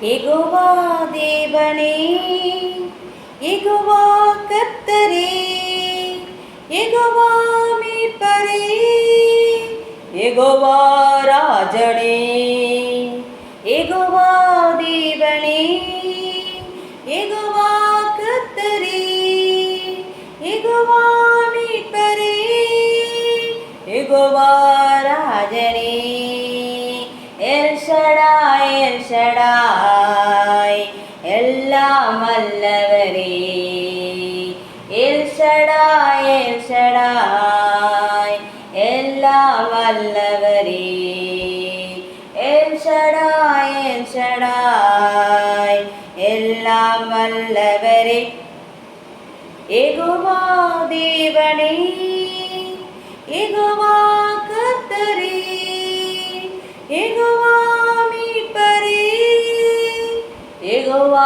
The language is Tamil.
யெகோவா தேவனே, யெகோவா கர்த்தரே, யெகோவா மீட்பரே, யெகோவா ராஜனே, யெகோவா தேவனே, யெகோவா கர்த்தரே, யெகோவா மீட்பரே, யெகோவா ராஜனே. எல் ஷடாய், எல் ஷடாய், எல்லாம் வல்லவரே. எல் ஷடாய், எல் ஷடாய், எல்லாம் வல்லவரே. எல் ஷடாய், எல் ஷடாய், எல்லாம் வல்லவரே. யெகோவா தேவனே, யெகோவா கர்த்தரே, யெகோவா மீட்பரே, யெகோவா